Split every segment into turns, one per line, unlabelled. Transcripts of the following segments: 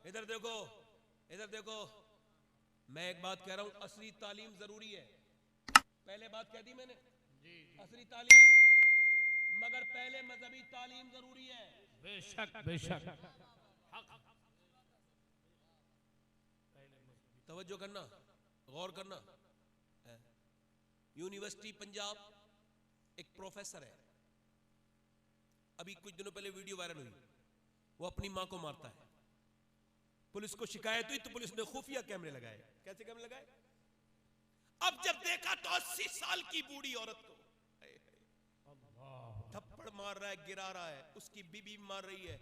इधर देखो, इधर देखो, मैं एक बात कह रहा हूं, असली तालीम जरूरी है। पहले बात कह दी मैंने, असली तालीम, मगर पहले मजहबी तालीम जरूरी है।
बेशक बेशक।
तवज्जो करना, गौर करना। यूनिवर्सिटी पंजाब एक प्रोफेसर है, अभी कुछ दिनों पहले वीडियो वायरल हुई, वो अपनी मां को मारता है। पुलिस को शिकायत हुई तो पुलिस ने खुफिया कैमरे लगाए। कैसे कैमरे लगाए? अब जब देखा तो 80 साल की बूढ़ी औरत को थप्पड़ मार रहा है, गिरा रहा है, उसकी बीबी मार रही है,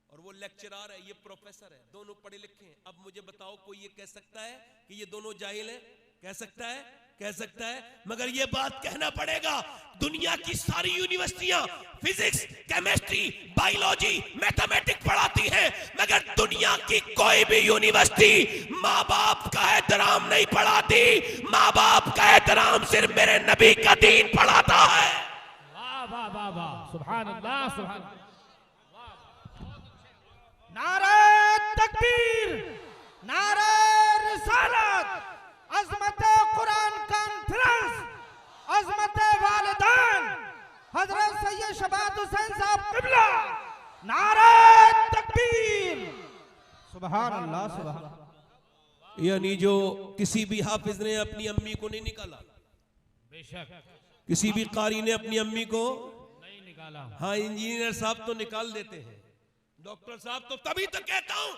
और वो लेक्चरर है, ये प्रोफेसर है, दोनों पढ़े लिखे हैं। अब मुझे बताओ, कोई ये कह सकता है कि ये दोनों जाहिल हैं? कह सकता है? कह सकता है? मगर ये बात कहना पड़ेगा, दुनिया की सारी यूनिवर्सिटियां फिजिक्स, केमिस्ट्री, बायोलॉजी, मैथमेटिक्स पढ़ाती हैं, मगर दुनिया की कोई भी यूनिवर्सिटी माँ बाप का एहतराम नहीं पढ़ाती। माँ बाप का एहतराम सिर्फ मेरे नबी का दीन पढ़ाता है।
वाह वाह वाह वाह, सुभान अल्लाह सुभान अल्लाह।
नारे तकबीर, नारे रिसालत, अज़मत कुरान कॉन्फ्रेंस, अज़मत वालिदैन हजरत सैयद शबात हुसैन साहब क़िबला, नारे तकबीर, सुभान अल्लाह सुभान अल्लाह।
यानी जो किसी भी हाफिज ने अपनी अम्मी को नहीं निकाला,
बेशक
किसी भी कारी ने अपनी अम्मी को
नहीं निकाला।
हाँ, इंजीनियर साहब तो निकाल देते हैं, डॉक्टर साहब तो, तभी तो कहता हूं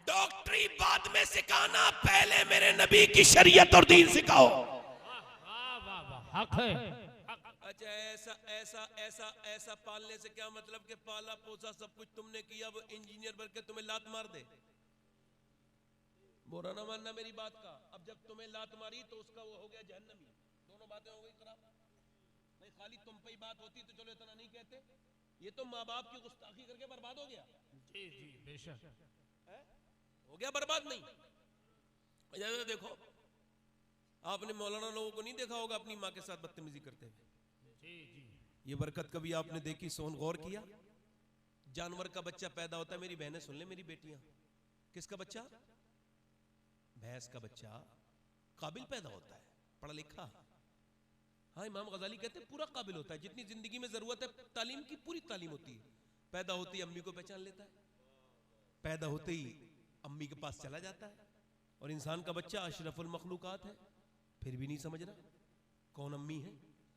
डॉक्टरी बाद में सिखाना, पहले मेरे नबी की शरीयत और दीन सिखाओ।
वाह वाह वाह, हक है।
अच्छा, ऐसा ऐसा ऐसा ऐसा पालने से क्या मतलब कि पाला पोसा सब कुछ तुमने किया, वो इंजीनियर बन के तुम्हें लात मार दे? बुरा ना मानना मेरी बात का। अब जब तुम्हें लात मारी तो उसका वो हो गया जहन्नमी। दोनों बातें हो गई खराब। नहीं, खाली तुम पे ही बात होती तो चलो इतना नहीं कहते, ये तो माँ बाप की गुस्ताखी करके बर्बाद हो गया।
जी जी बेशक।
हो गया बर्बाद। नहीं, इधर देखो, आपने मौलाना लोगों को नहीं देखा होगा अपनी माँ के साथ बदतमीजी करते हुए?
जी जी।
ये बरकत कभी आपने देखी? सोन गौर किया? जानवर का बच्चा पैदा होता है, मेरी बहनें सुन ले, मेरी बेटियां, किसका बच्चा? भैंस का बच्चा काबिल पैदा होता है, पढ़ा लिखा। हाँ, इमाम गजाली कहते हैं पूरा काबिल होता है, जितनी जिंदगी में जरूरत है तालीम की, पूरी तालीम होती है। पैदा होते ही अम्मी को पहचान लेता है, पैदा होते ही अम्मी के पास चला जाता है। और इंसान का बच्चा अशरफुल मखलूकात है, फिर भी नहीं समझ रहा कौन अम्मी है।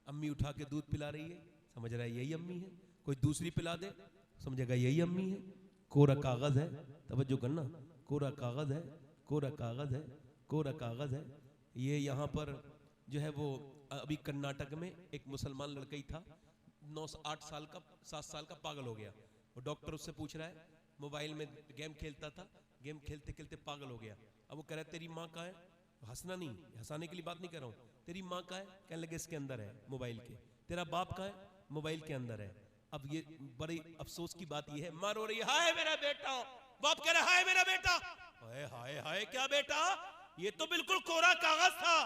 अम्मी उठा के दूध पिला रही है, समझ रहा है यही अम्मी है। कोई दूसरी पिला दे, समझेगा यही अम्मी है। कोरा कागज है, तवज्जो करना, कोरा कागज है, कोरा कागज है, कोरा कागज है। ये यहाँ पर जो है वो अभी कर्नाटक में एक मुसलमान लड़का ही था, 8 साल का, 7 साल का, पागल हो गया। वो डॉक्टर उससे पूछ रहा है, मोबाइल में गेम खेलता था, गेम खेलते खेलते पागल हो गया। अब वो कह रहा है तेरी माँ कहाँ है? हंसना नहीं, हंसाने के लिए बात नहीं कर रहा हूँ। तेरी माँ कहाँ है? कहने लगे इसके अंदर है, मोबाइल के। तेरा बाप कहाँ है? मोबाइल के अंदर है। अब ये बड़ी अफसोस की बात ये है, माँ रो रही है, हाय मेरा बेटा। बाप कह रहा है हाय मेरा बेटा। हाय हाय हाय, क्या बेटा? ये तो बिल्कुल कोरा कागज था,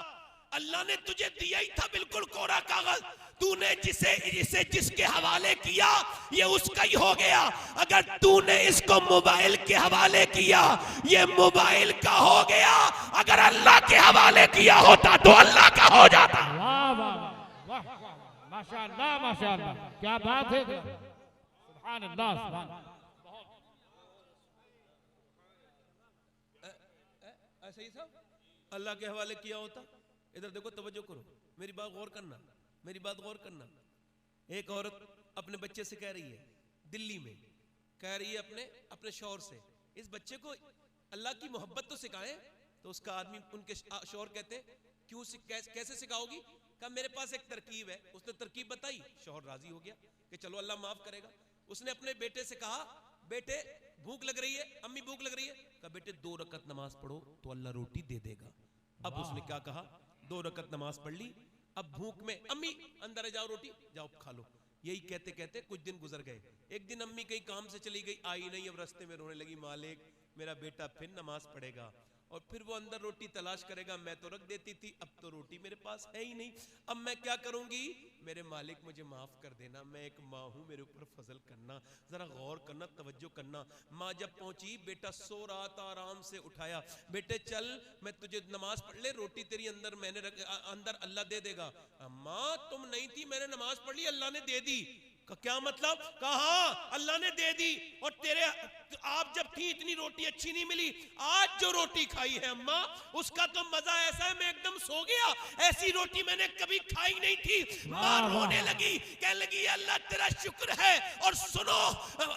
अल्लाह ने तुझे दिया ही था बिल्कुल कोरा कागज। तूने जिसे जिसके हवाले किया, ये उसका ही हो गया। अगर तूने इसको मोबाइल के हवाले किया, ये मोबाइल का हो गया। अगर अल्लाह के हवाले किया होता तो अल्लाह का हो जाता।
वाह वाह वाह वाह, माशाअल्लाह माशाअल्लाह, क्या बात है। सुभान अल्लाह सुभान अल्लाह।
ऐसे ही सब अल्लाह के हवाले किया होता। इधर देखो, तवज्जो करो, मेरी बात गौर करना, मेरी बात गौर करना। एक औरत अपने बच्चे से कह रही है, दिल्ली में कह रही है अपने शौहर से, इस बच्चे को अल्लाह की मोहब्बत तो सिखाएं। तो उसका आदमी, उनके शौहर कहते हैं, क्यों कैसे सिखाओगी? कहा मेरे पास एक तरकीब है। उसने तरकीब बताई, शौहर राजी हो गया कि चलो अल्लाह माफ करेगा। उसने अपने बेटे से कहा, बेटे भूख लग रही है, अम्मी भूख लग रही है। कहा बेटे 2 रकत नमाज पढ़ो तो अल्लाह रोटी दे देगा। अब उसने क्या कहा, 2 रकत नमाज पढ़ ली। अब भूख में, अम्मी अंदर जाओ, रोटी जाओ खा लो। यही कहते कहते कुछ दिन गुजर गए। एक दिन अम्मी कहीं काम से चली गई, आई नहीं। अब रास्ते में रोने लगी, मालिक मेरा बेटा फिर नमाज पढ़ेगा। और फिर वो अंदर रोटी तलाश करेगा, मैं तो रख देती थी, अब तो रोटी मेरे पास है ही नहीं, अब मैं क्या करूंगी? मेरे मालिक मुझे माफ कर देना, मैं एक माँ हूं, मेरे ऊपर फजल करना। जरा गौर करना, तवज्जो करना। माँ जब पहुंची, बेटा सो रहा था, आराम से उठाया, बेटे चल मैं तुझे नमाज पढ़ ले, रोटी तेरी अंदर अंदर अल्लाह दे देगा। माँ तुम नहीं थी, मैंने नमाज पढ़ ली, अल्लाह ने दे दी। क्या मतलब? कहा अल्लाह ने दे दी, और तेरे आप जब थी इतनी रोटी अच्छी नहीं मिली, आज जो रोटी खाई है अम्मा उसका तो मजा ऐसा है, मैं एकदम सो गया, ऐसी रोटी मैंने कभी खाई नहीं थी। माँ रोने लगी, कहने लगी अल्लाह तेरा शुक्र है। और सुनो,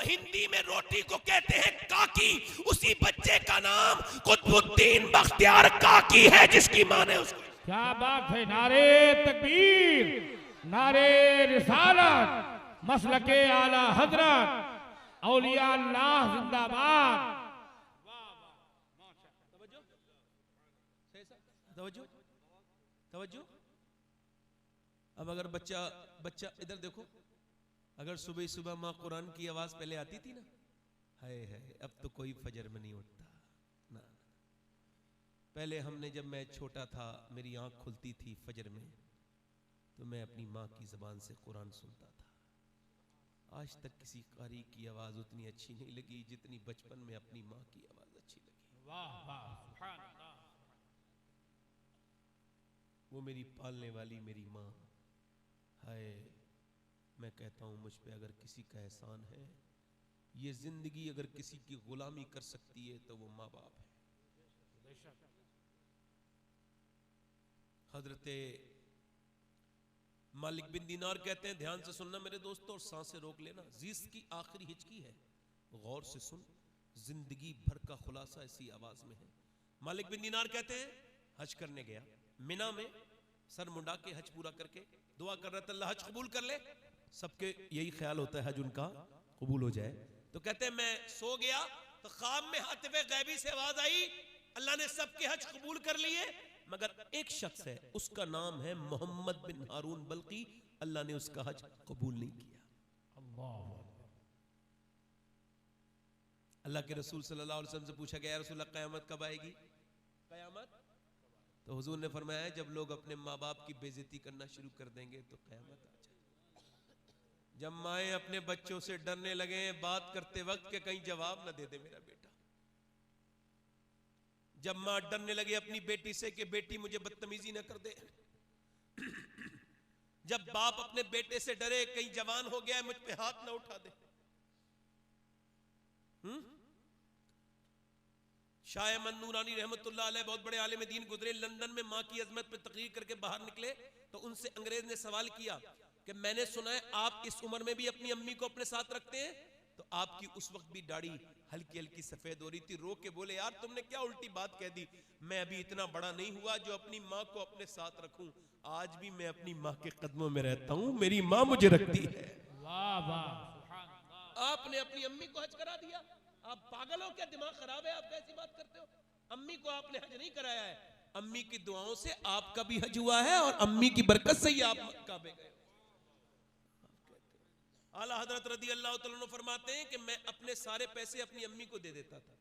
हिंदी में रोटी को कहते हैं काकी, उसी बच्चे का नाम कुतुबुद्दीन बख्तियार काकी है, जिसकी माँ ने उसको।
क्या बात है, नारे तकबीर, नारे रिसालत, मसलके आला हजरत, औलिया अल्लाह जिंदाबाद।
तवज्जो तवज्जो। अब अगर बच्चा इधर देखो, अगर सुबह सुबह माँ कुरान की आवाज पहले आती थी ना, हाय हाय, अब तो कोई फजर में नहीं उठता ना। पहले हमने, जब मैं छोटा था, मेरी आंख खुलती थी फजर में, तो मैं अपनी माँ की जबान से कुरान सुनता था। आज तक किसी कारी की आवाज उतनी अच्छी नहीं लगी जितनी बचपन में अपनी माँ की आवाज अच्छी लगी।
वाह वाह, सुभान अल्लाह।
वो मेरी पालने वाली मेरी माँ, हाय, मैं कहता हूँ मुझ पे अगर किसी का एहसान है, ये जिंदगी अगर किसी की गुलामी कर सकती है तो वो माँ बाप है। हजरते मालिक बिन दीनार कहते हैं, ध्यान से सुनना मेरे दोस्तों और सांसें रोक लेना, जिस की आखिरी हिचकी है, गौर से सुन, जिंदगी भर का खुलासा इसी आवाज में है। मालिक बिन दीनार कहते हैं, हज करने गया मिना में, सर मुंडा के हज पूरा करके दुआ कर रहा था अल्लाह हज कबूल कर ले, सबके यही ख्याल होता है हज उनका कबूल हो जाए। तो कहते हैं मैं सो गया, तो ख्वाब में हातिफे गैबी से आवाज आई, अल्लाह ने सबके हज कबूल कर लिए, मगर एक शख्स है, उसका नाम है मोहम्मद बिन हारून बल्कि, अल्लाह ने उसका हज कबूल नहीं किया। अल्लाह के रसूल सल्लल्लाहु अलैहि वसल्लम से पूछा गया, रसूल अल्लाह क़यामत कब आएगी? क़यामत? तो हुजूर ने फरमाया, जब लोग अपने माँ बाप की बेइज्जती करना शुरू कर देंगे तो क़यामत आ जाएगी। जब माएँ अपने बच्चों से डरने लगे बात करते वक्त के कहीं जवाब न दे दे मेरा बेटा, जब माँ डरने लगे अपनी बेटी से कि बेटी मुझे बदतमीजी न कर दे, जब बाप अपने बेटे से डरे कहीं जवान हो गया मुझ पे हाथ न उठा दे। शाह नूरानी रहमतुल्लाह अलैह बहुत बड़े आलिम दीन गुजरे, लंदन में माँ की अजमत पे तकरीर करके बाहर निकले तो उनसे अंग्रेज ने सवाल किया कि मैंने सुना है आप इस उम्र में भी अपनी अम्मी को अपने साथ रखते हैं, तो आपकी उस वक्त भी दाढ़ी हल्की हल्की सफेद हो रही थी। रो के बोले, यार तुमने क्या उल्टी बात कह दी, मैं अभी इतना बड़ा नहीं हुआ जो अपनी माँ को अपने साथ रखूं, आज भी मैं अपनी माँ के कदमों में रहता हूं, मेरी माँ मुझे रखती है।
वाह वाह,
आपने अपनी अम्मी को हज करा दिया, आप पागल हो क्या, दिमाग खराब है, आप कैसी बात करते हो? अम्मी को आपने हज नहीं कराया है, अम्मी की दुआओं से आपका भी हज हुआ है और अम्मी की बरकत से ही आप काबे गए। आला हजरत रदी अल्लाह तआला अन्हु फरमाते हैं कि मैं अपने सारे पैसे अपनी अम्मी को दे देता था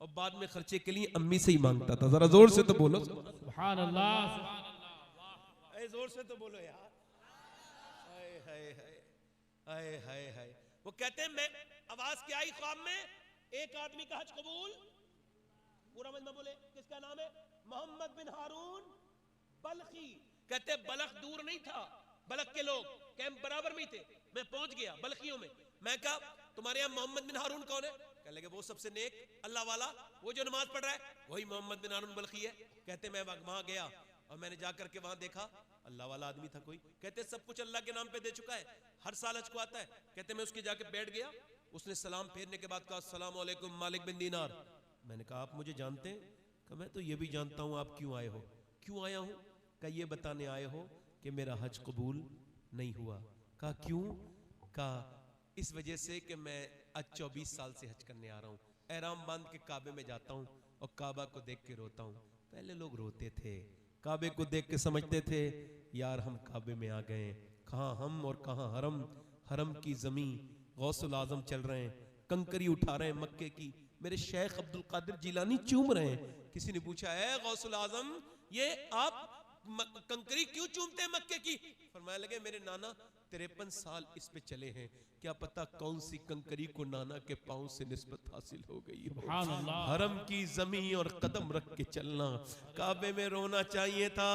और बाद में खर्चे के लिए अम्मी से ही मांगता था। जरा जोर से तो बोलो
सुभान अल्लाह, सुभान अल्लाह,
जोर से तो बोलो यार। हाय हाय हाय हाय हाय हाय। वो कहते हैं मैं आवाज क्या आई ख्वाब में, एक आदमी का हज कबूल, पूरा मजमा बोले, किसका नाम है? मोहम्मद बिन हारून बल्खी। कहते बलख दूर नहीं था, बलख के लोग कैंप बराबर में ही थे, मैं पहुंच गया बल्खियों में। मैं कहा तुम्हारे यहाँ मोहम्मद बिन हारून कौन है? कहने लगे वो सबसे नेक अल्लाह वाला, वो जो नमाज पढ़ रहा है वही मोहम्मद बिन हारून बल्खी है। कहते मैं वहां गया और मैंने जाकर के वहां देखा अल्लाह वाला आदमी था कोई। कहते सब कुछ अल्लाह के नाम पे दे चुका है, हर साल हज को आता है। कहते मैं उसके जाके बैठ गया, उसने सलाम फेरने के बाद कहा अस्सलाम वालेकुम मालिक बिन दीनार। मैंने कहा आप मुझे जानते हैं? कहा मैं तो ये भी जानता हूँ आप क्यों आए हो। क्यों आया हूँ? कहा ये बताने आए हो कि मेरा हज कबूल नहीं हुआ। कहा क्यों? कहा इस वजह से कि मैं आज 24 साल से हज करने आ रहा हूँ, एहराम बांध के काबे में जाता हूँ और काबा को देख के रोता हूँ। पहले लोग रोते थे, काबे को देख के समझते थे यार हम काबे में आ गए, कहाँ हम और कहाँ हरम, हरम की जमीन गौसुल आजम चल रहे हैं, कंकरी उठा रहे हैं मक्के की, मेरे शेख अब्दुल कादिर जिलानी चूम रहे हैं। किसी ने पूछा है गौसुल आजम ये आप कंकरी क्यों चूमते हैं मक्के की? फरमाया लगे मेरे नाना 53 साल इस पे चले हैं, क्या पता कौन सी कंकरी को नाना के पांव से निस्बत हासिल हो गई हो।
सुभान अल्लाह।
हरम की जमीन और कदम रख के चलना, काबे में रोना चाहिए था।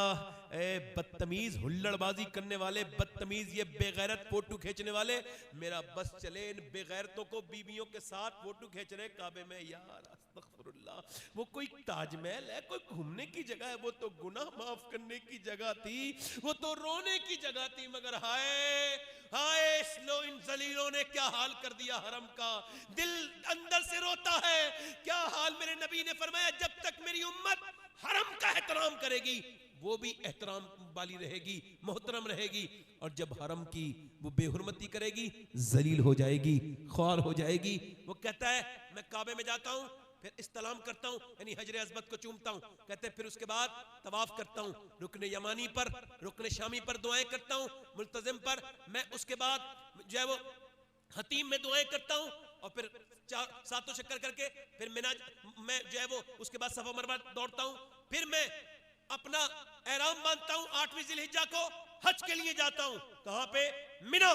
ए बदतमीज हुल्लड़बाजी करने वाले, बदतमीज ये बेगैरत फोटो खींचने वाले, मेरा बस चले इन बेगैरतों को बीवियों के साथ फोटो खींच रहे काबे में। यार अस्तगफुरुल्लाह, वो कोई ताजमहल है, कोई घूमने की जगह है? वो तो गुनाह माफ करने की जगह थी, वो तो रोने की जगह थी। मगर हाय हाय इन जलीलों ने क्या हाल कर दिया हरम का। दिल अंदर से रोता है। क्या हाल, मेरे नबी ने फरमाया जब तक मेरी उम्मत हरम का एहतराम करेगी वो भी एहतराम वाली रहेगी, मोहतरम रहेगी, और जब हरम की वो बेहुरमती करेगी जलील हो जाएगी, ख्वार हो जाएगी। वो कहता है मैं काबे में जाता हूँ, फिर इस्तलाम करता हूँ, यानी हजरे अज़मत को चूमता हूँ। कहते हैं फिर उसके बाद तवाफ करता हूँ, रुकने यमानी पर, रुकने शामी पर दुआएं करता हूँ, मुल्तजिम पर। मैं उसके बाद जो है वो हतीम में दुआएं करता हूँ, और फिर सातों चक्कर करके फिर मिना मैं जो है वो उसके बाद सफा मरवा दौड़ता हूँ। फिर मैं अपना एहराम बांधता हूँ 8वीं जिलहिज्जा को, हज के लिए जाता हूँ। कहाँ पे? मिना।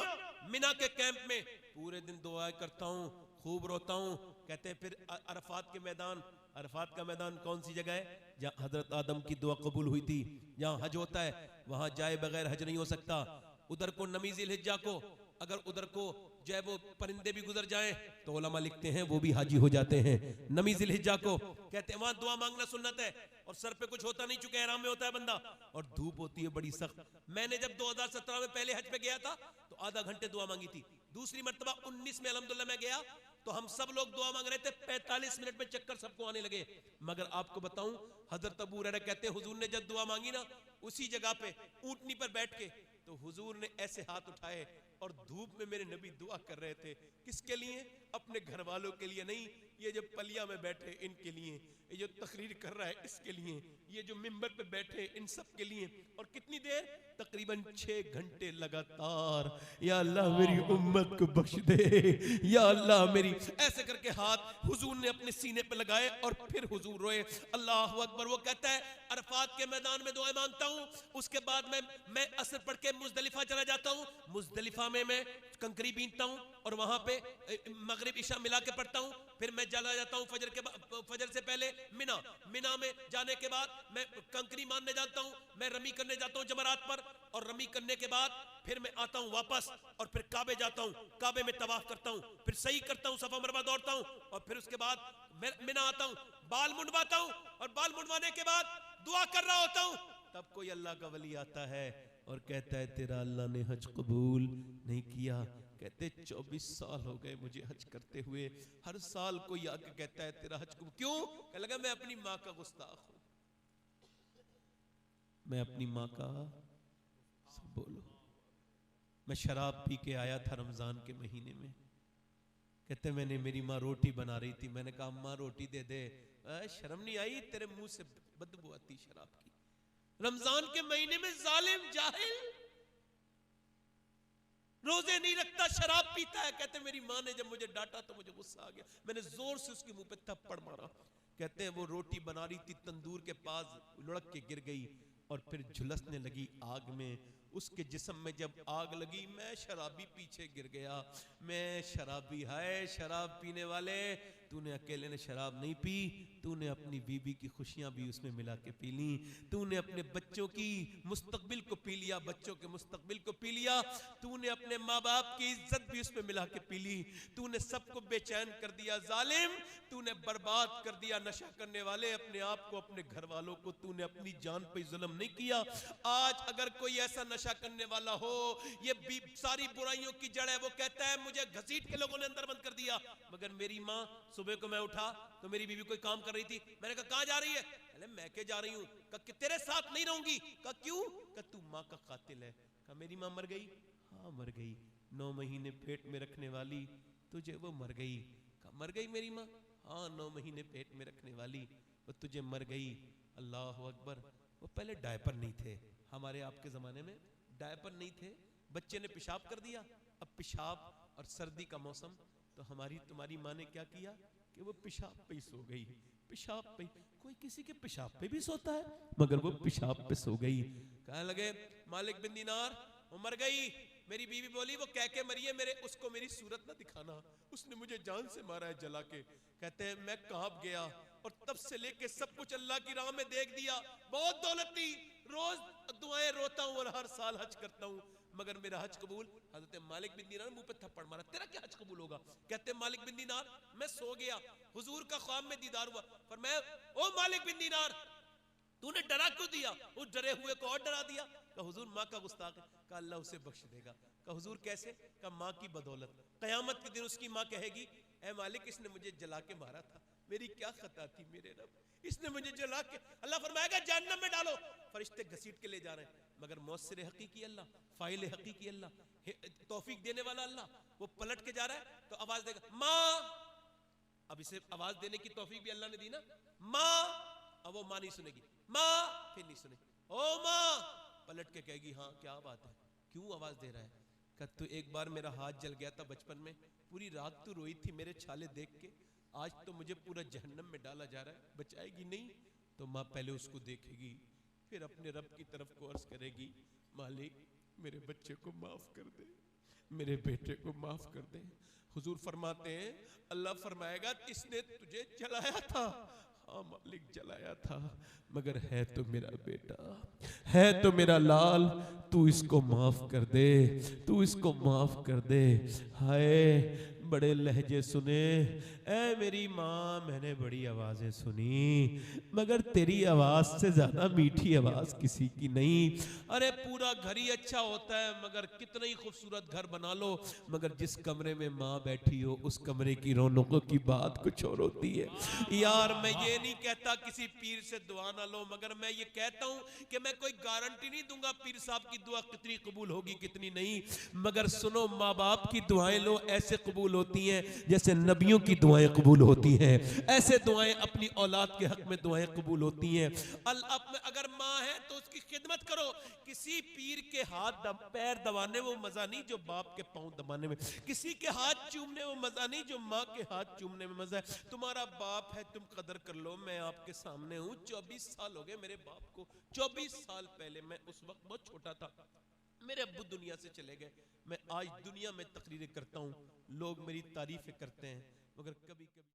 मिना के कैंप में पूरे दिन दुआएं करता हूँ, खूब रोता हूँ। कहते हैं फिर अरफात के मैदान, अरफात का मैदान कौन सी जगह है? जहाँ हजरत आदम की दुआ कबूल हुई थी, जहाँ हज होता है, वहां जाए बगैर हज नहीं हो सकता। उधर को नमी जिलहिज्जा को अगर उधर को जो है वो परिंदे भी गुजर जाएं तो उलमा लिखते हैं वो भी हाजी हो जाते हैं। नमी जिलहिज्जा को कहते हैं वहां दुआ मांगना सुन्नत है, और सर पे कुछ होता नहीं, चूंकि एहराम में होता है बंदा, और धूप होती है बड़ी सख्त। मैंने जब 2017 में पहले हज पे गया था तो आधा घंटे दुआ मांगी थी। दूसरी मर्तबा 19 में अल्हम्दुलिल्लाह मैं गया तो हम सब लोग दुआ मांग रहे थे, 45 मिनट में चक्कर सबको आने लगे। मगर आपको बताऊं, हजरत अबू हुरैरा कहते हैं हुजूर ने जब दुआ मांगी ना उसी जगह पे ऊंटनी पर बैठ के, तो हुजूर ने ऐसे हाथ उठाए और धूप में मेरे नबी दुआ कर रहे थे। किसके लिए? अपने घर वालों के लिए नहीं, ये जो पलिया में बैठे इनके लिए, ये जो तकरीर कर रहा है इसके लिए, ये जो मिंबर पे बैठे इन सब के लिए। और कितनी देर? तकरीबन 6 घंटे लगातार। या अल्लाह मेरी उम्मत को बख्श दे, या अल्लाह मेरी, ऐसे करके हाथ हुजूर ने अपने सीने पे लगाए और फिर हुजूर रोए। अल्लाह अकबर। वो कहता है अरफात के मैदान में दुआएं मांगता हूँ, उसके बाद मैं असर पढ़ के मुजदलिफा चला जाता हूँ। मुजदलिफा में मैं कंकरी बीनता हूँ और वहां पे मगरिब इशा मिला के पढ़ता हूँ। फिर मैं चला जाता हूँ फजर के फजर से पहले मिना। मिना में जाने के बाद मैं कंकरी मारने जाता हूँ, मैं रमी करने जाता हूँ जमरात पर, और रमी करने के बाद फिर मैं आता हूँ वापस और फिर काबे जाता हूँ, काबे में तवाफ करता हूँ, फिर सही करता हूँ, सफा मरवा दौड़ता हूँ, और फिर उसके बाद मैं मिना आता हूँ, बाल मुंडवाता हूँ, और बाल मुंडवाने के बाद दुआ कर रहा होता हूँ। तब कोई अल्लाह का वली आता है और कहता है तेरा अल्लाह ने हज कबूल नहीं किया। कहते 24 साल हो गए मुझे हज करते हुए, हर साल कोई आके कहता है तेरा हज कबूल क्यों? कह लगा मैं अपनी माँ का गुस्ताख हूं, मैं अपनी माँ का, सब बोलो, मैं शराब पी के आया था रमजान के महीने में। कहते मैंने, मेरी माँ रोटी बना रही थी, मैंने कहा माँ रोटी दे दे। शर्म नहीं आई? तेरे मुंह से बदबू आती शराब की। रमजान के महीने में जालिम जाहिल रोजे नहीं रखता, शराब पीता है। कहते मेरी माँ ने जब मुझे डांटा तो मुझे गुस्सा आ गया, मैंने जोर से उसके मुंह पे थप्पड़ मारा। कहते हैं वो रोटी बना रही थी, तंदूर के पास लुढ़क के गिर गई और फिर झुलसने लगी आग में। उसके जिस्म में जब आग लगी, मैं शराबी पीछे गिर गया। मैं शराबी, है शराब पीने वाले, तूने अकेले ने शराब नहीं पी, तूने अपनी बीबी की खुशियां भी उसमें मिला के पी ली, तूने अपने बच्चों की मुस्तकबिल को पी लिया, बच्चों के मुस्तकबिल को पी लिया, तूने अपने माँ बाप की इज्जत भी उसमें मिला के पी ली, तूने सबको बेचैन कर दिया। जालिम, तूने बर्बाद कर दिया। नशा करने वाले, अपने आप को, अपने घर वालों को तूने अपनी जान पे जुल्म नहीं किया। आज अगर कोई ऐसा नशा करने वाला हो, ये सारी बुराइयों की जड़ है। वो कहता है मुझे घसीट के लोगों ने अंदर बंद कर दिया, मगर मेरी माँ, सुबह को मैं उठा तो मेरी बीवी कोई काम कर रही थी, मैंने कहा कहां जा रही है? अरे मैं के जा रही हूं। कहा तेरे साथ नहीं रहूंगी। कहा क्यों? कहा तू माँ का कातिल है। कहा मेरी माँ मर गई? हाँ मर गई। 9 महीने पेट में रखने वाली तुझे वो मर गई। कहा मर गई मेरी माँ? हाँ 9 महीने पेट में रखने वाली वो तुझे मर गई। अल्लाह अकबर। वो पहले डायपर नहीं थे, हमारे आपके जमाने में डायपर नहीं थे, बच्चे ने पेशाब कर दिया। अब पेशाब और सर्दी का मौसम, तो हमारी तुम्हारी माँ ने क्या किया? कि वो पेशाब पे ही सो गई, पेशाब पे। कोई किसी के पेशाब पे भी सोता है, मगर वो पेशाब पे सो गई। कहने लगे मालिक बिन दीनार वो मर गई। मेरी बीवी बोली वो कह के मरी है, मेरे उसको मेरी सूरत ना दिखाना, उसने मुझे जान से मारा है जला के। कहते हैं मैं कांप गया और तब से लेके सब कुछ अल्लाह की राह में देख दिया, बहुत दौलत थी, रोज दुआएं रोता हूं और हर साल हज करता हूं, मगर मेरा हज कबूल। हजरत मालिक बिन दीनार मुंह पे थप्पड़ मारा, तेरा क्या हज कबूल होगा? कहते मालिक बिन दीनार मैं सो गया, हुजूर का ख्वाब में दीदार हुआ, फरमाया ओ मालिक बिन दीनार तूने डरा क्यों दिया? उस डरे हुए को और डरा दिया। कहा हुजूर माँ का गुस्ताख है। कहा अल्लाह उसे बख्श देगा। कहा हुजूर कैसे? कहा माँ की बदौलत। कयामत के दिन उसकी माँ कहेगी ऐ मालिक इसने मुझे जला के मारा था, मेरी क्या खता थी मेरे रब, इसने मुझे जला के। अल्लाह फरमाएगा जहन्नम में डालो। फरिश्ते घसीट के ले जा रहे हैं, मगर मौसर हकीकी अल्लाह, फाइल हकीकी अल्लाह, तौफीक देने वाला अल्लाह, वो पलट के जा रहा है तो आवाज देगा माँ। अब इसे आवाज देने की तौफीक भी अल्लाह ने दी ना, माँ। अब वो माँ नहीं सुनेगी, माँ फिर नहीं सुनेगी, ओ माँ पलट के कहेगी हाँ क्या बात है, क्यों आवाज दे रहा है? कहा तो एक बार मेरा हाथ जल गया था बचपन में, पूरी रात तू रोई थी मेरे छाले देख के, आज तो मुझे पूरा जहन्नम में डाला जा रहा है, बचाएगी नहीं? तो माँ पहले उसको देखेगी, फिर अपने रब की तरफ को अर्ज करेगी मालिक मेरे बच्चे को माफ कर दे, मेरे बेटे को माफ कर दे। हुजूर फरमाते हैं अल्लाह फरमाएगा इसने तुझे जलाया था, हाँ मालिक जलाया था, मगर है तो मेरा बेटा, है तो मेरा लाल, तू इसको माफ कर दे, तू इसको माफ कर दे। हाय बड़े लहजे सुने, ऐ मेरी माँ मैंने बड़ी आवाजें सुनी, मगर तेरी आवाज से ज्यादा मीठी आवाज किसी की नहीं। अरे पूरा घर ही अच्छा होता है, मगर कितना ही खूबसूरत घर बना लो, मगर जिस कमरे में माँ बैठी हो उस कमरे की रौनकों की बात कुछ और होती है। यार मैं ये नहीं कहता किसी पीर से दुआ ना लो, मगर मैं ये कहता हूँ कि मैं कोई गारंटी नहीं दूंगा पीर साहब की दुआ कितनी कबूल होगी कितनी नहीं, मगर सुनो माँ बाप की दुआएं लो ऐसे कबूल होती हैं जैसे नबियों की दुआएं कबूल होती हैं, ऐसे दुआएं अपनी औलाद के हक में दुआएं कबूल होती हैं। अगर माँ है तो उसकी खिदमत करो, किसी पीर के हाथ पैर दबाने वो मजा नहीं जो बाप के पांव दबाने में, किसी के हाथ चूमने वो मजा नहीं जो माँ के हाथ चूमने में मजा है। तुम्हारा बाप है तुम कदर कर लो, मैं आपके सामने हूँ, 24 साल हो गए मेरे बाप को, 24 साल पहले, मैं उस वक्त बहुत छोटा था, मेरे अब्बू दुनिया से चले गए, मैं आज दुनिया में तकरीरें करता हूँ, लोग मेरी तारीफें करते हैं, मगर कभी कभी